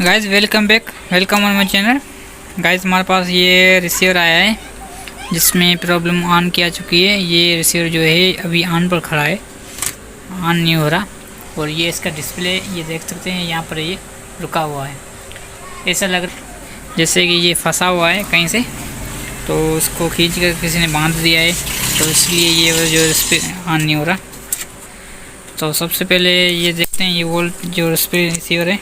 Guys welcome back, welcome on my channel. Guys हमारे पास ये receiver आया है जिसमें प्रॉब्लम ऑन किया चुकी है। ये रिसीवर जो है अभी ऑन पर खड़ा है, ऑन नहीं हो रहा। और ये इसका डिस्प्ले ये देख सकते हैं, यहाँ पर ये रुका हुआ है। ऐसा लग रहा जैसे कि ये फंसा हुआ है कहीं से, तो उसको खींच कर किसी ने बांध दिया है, तो इसलिए ये जो डिस्प्ले ऑन नहीं हो रहा। तो सबसे पहले ये देखते हैं, ये वोल्ट जो डिस्प्ले रिसीवर है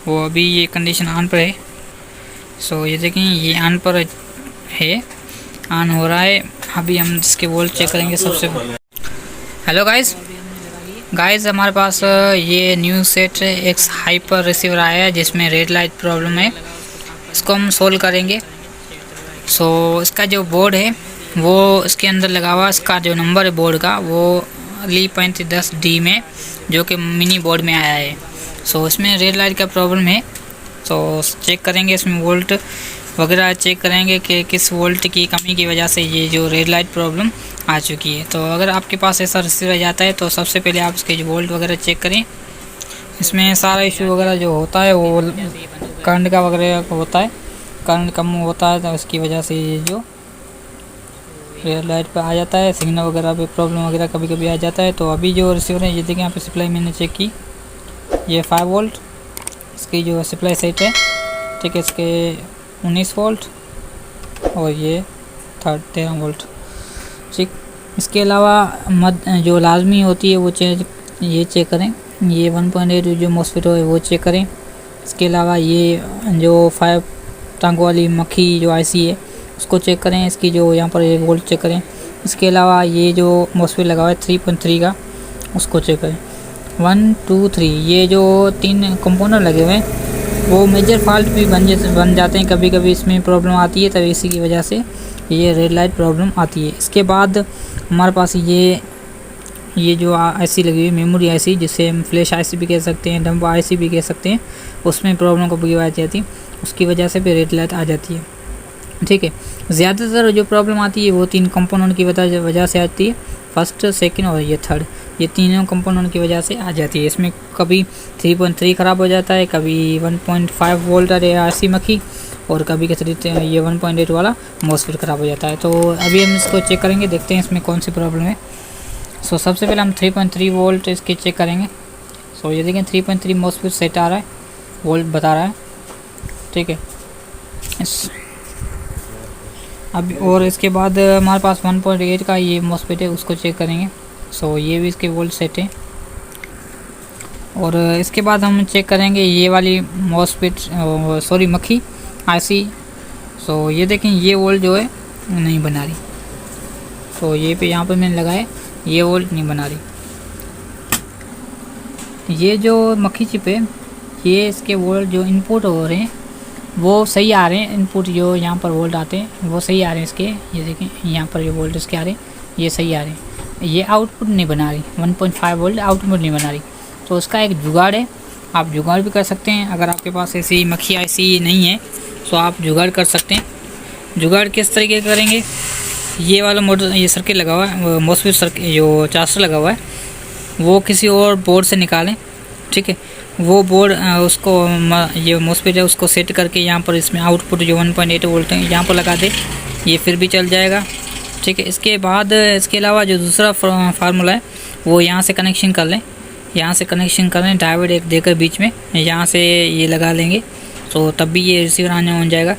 वो अभी ये कंडीशन ऑन पर है। सो ये देखें, ये ऑन पर है, ऑन हो रहा है। अभी हम इसके वोल्ट चेक करेंगे सबसे पहले। हेलो गाइस हमारे पास ये new set x hyper receiver आया है जिसमें रेड लाइट प्रॉब्लम है। इसको हम सोल्व करेंगे। सो इसका जो बोर्ड है वो इसके अंदर लगा हुआ, इसका जो नंबर है बोर्ड का वो Li3510D में, जो कि मिनी बोर्ड में आया है। सो इसमें रेड लाइट का प्रॉब्लम है। तो चेक करेंगे, इसमें वोल्ट वगैरह चेक करेंगे कि किस वोल्ट की कमी की वजह से ये जो रेड लाइट प्रॉब्लम आ चुकी है। तो अगर आपके पास ऐसा रिसीवर आ जाता है तो सबसे पहले आप इसके जो वोल्ट वगैरह चेक करें। इसमें सारा इशू वगैरह जो होता है वो करंट का वगैरह होता है, करंट कम होता है तो इसकी वजह से ये जो रेड लाइट पर आ जाता है, सिग्नल वगैरह पे प्रॉब्लम वगैरह कभी कभी आ जाता है। तो अभी जो रिसीवर है ये देखिए, यहाँ पे सप्लाई मैंने चेक की, ये 5 वोल्ट इसकी जो सप्लाई सेट है, ठीक है। इसके 19 वोल्ट और ये 13 वोल्ट, ठीक। इसके अलावा जो लाजमी होती है वो ये चेक करें, ये 1.8 जो मॉस्फेट है वो चेक करें। इसके अलावा ये जो 5 टांगों वाली मक्खी जो आईसी है उसको चेक करें, इसकी जो यहाँ पर वोल्ट चेक करें। इसके अलावा ये जो मॉस्फेट लगा हुआ है 3.3 का, उसको चेक करें। 1 2 3 ये जो 3 कंपोनेंट लगे हुए हैं वो मेजर फॉल्ट भी बन जाते हैं, कभी कभी इसमें प्रॉब्लम आती है, तभी इसी की वजह से ये रेड लाइट प्रॉब्लम आती है। इसके बाद हमारे पास ये जो आईसी लगी हुई मेमोरी आईसी, जिसे हम फ्लैश आईसी भी कह सकते हैं, डंप आईसी भी कह सकते हैं, उसमें प्रॉब्लम कभी आ जाती है, उसकी वजह से भी रेड लाइट आ जाती है, ठीक है। ज़्यादातर जो प्रॉब्लम आती है वो 3 कंपोनेंट की वजह से आती है, फर्स्ट सेकंड और ये थर्ड, ये तीनों कंपोनेंट की वजह से आ जाती है। इसमें कभी 3.3 ख़राब हो जाता है, कभी 1.5 वोल्ट आईसी मक्खी, और कभी ये 1.8 वाला मॉस्फेट ख़राब हो जाता है। तो अभी हम इसको चेक करेंगे, देखते हैं इसमें कौन सी प्रॉब्लम है। सो सबसे पहले हम 3.3 वोल्ट इसके चेक करेंगे। सो ये देखें 3.3 मॉस्फेट सेट आ रहा है, वोल्ट बता रहा है, ठीक है। अब और इसके बाद हमारे पास 1.8 का ये मॉस्फेट है, उसको चेक करेंगे। सो ये भी इसके वोल्ट सेट है। और इसके बाद हम चेक करेंगे ये वाली मॉस्फेट मक्खी आईसी। सो ये देखें, ये वोल्ट जो है नहीं बना रही। तो ये पे यहाँ पे मैंने लगाया, ये वोल्ट नहीं बना रही। ये जो मक्खी चिप है, ये इसके वोल्ट जो इनपुट हो रहे हैं वो सही आ रहे हैं, इनपुट जो यहाँ पर वोल्ट आते हैं वो सही आ रहे हैं इसके। ये देखें यहाँ पर जो वोल्ट इसके आ रहे हैं ये सही आ रहे हैं, ये आउटपुट नहीं बना रही, 1.5 वोल्ट आउटपुट नहीं बना रही। तो उसका एक जुगाड़ है, आप जुगाड़ भी कर सकते हैं। अगर आपके पास ऐसी मक्खी आईसी नहीं है तो आप जुगाड़ कर सकते हैं। जुगाड़ किस तरीके का करेंगे, ये वाला मॉडल ये सर्किट लगा हुआ है, मॉस्फेट सर्किट जो चार्जर लगा हुआ है वो किसी और बोर्ड से निकालें, ठीक है। वो बोर्ड उसको ये मॉस्फेट है उसको सेट करके यहाँ पर इसमें आउटपुट जो 1.8 वोल्ट है यहाँ पर लगा दे, ये फिर भी चल जाएगा, ठीक है। इसके बाद इसके अलावा जो दूसरा फार्मूला है वो यहाँ से कनेक्शन कर लें, यहाँ से कनेक्शन कर लें, डायोड एक देकर बीच में यहाँ से ये लगा लेंगे, तो तब भी ये रिसीवर आने हो जाएगा,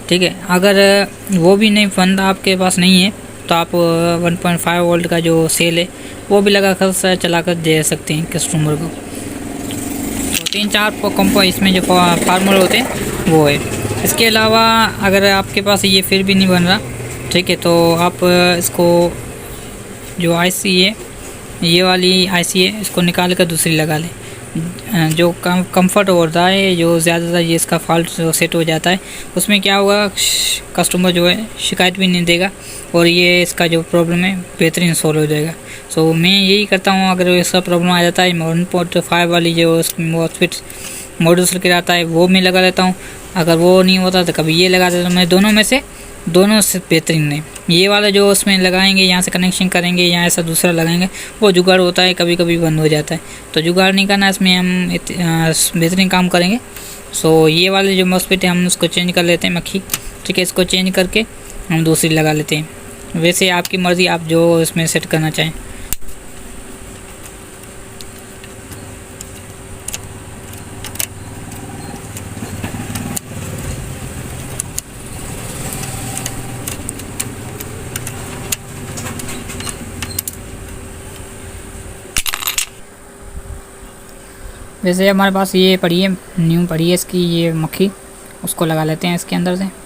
ठीक है। अगर वो भी नहीं फंड आपके पास नहीं है तो आप 1.5 वोल्ट का जो सेल है वो भी लगा कर चला कर दे सकते हैं कस्टमर को। 3-4 कंपो इसमें जो फार्मूला होते हैं वो है। इसके अलावा अगर आपके पास ये फिर भी नहीं बन रहा, ठीक है, तो आप इसको जो आईसी है ये वाली आईसी है इसको निकाल कर दूसरी लगा लें। जो कंफर्ट होता है, जो ज़्यादातर ये इसका फॉल्ट सेट हो जाता है, उसमें क्या होगा, कस्टमर जो है शिकायत भी नहीं देगा और ये इसका जो प्रॉब्लम है बेहतरीन सॉल्व हो जाएगा। सो मैं यही करता हूँ, अगर इसका प्रॉब्लम आ जाता है 1.5 वाली जो मॉस्फेट मॉडल सर्किट आता है वो मैं लगा लेता हूँ। अगर वो नहीं होता तो कभी ये लगा देता हूँ। मैं दोनों से बेहतरीन नहीं, ये वाला जो उसमें लगाएंगे यहाँ से कनेक्शन करेंगे, यहाँ ऐसा दूसरा लगाएंगे, वो जुगाड़ होता है, कभी कभी बंद हो जाता है। तो जुगाड़ नहीं करना, इसमें हम बेहतरीन काम करेंगे। सो ये वाले जो मॉस्फेट है हम उसको चेंज कर लेते हैं मक्खी, ठीक है। इसको चेंज करके हम दूसरी लगा लेते हैं। वैसे आपकी मर्ज़ी, आप जो इसमें सेट करना चाहें। वैसे हमारे पास ये पड़ी है, न्यू पड़ी है इसकी ये मक्खी, उसको लगा लेते हैं इसके अंदर से।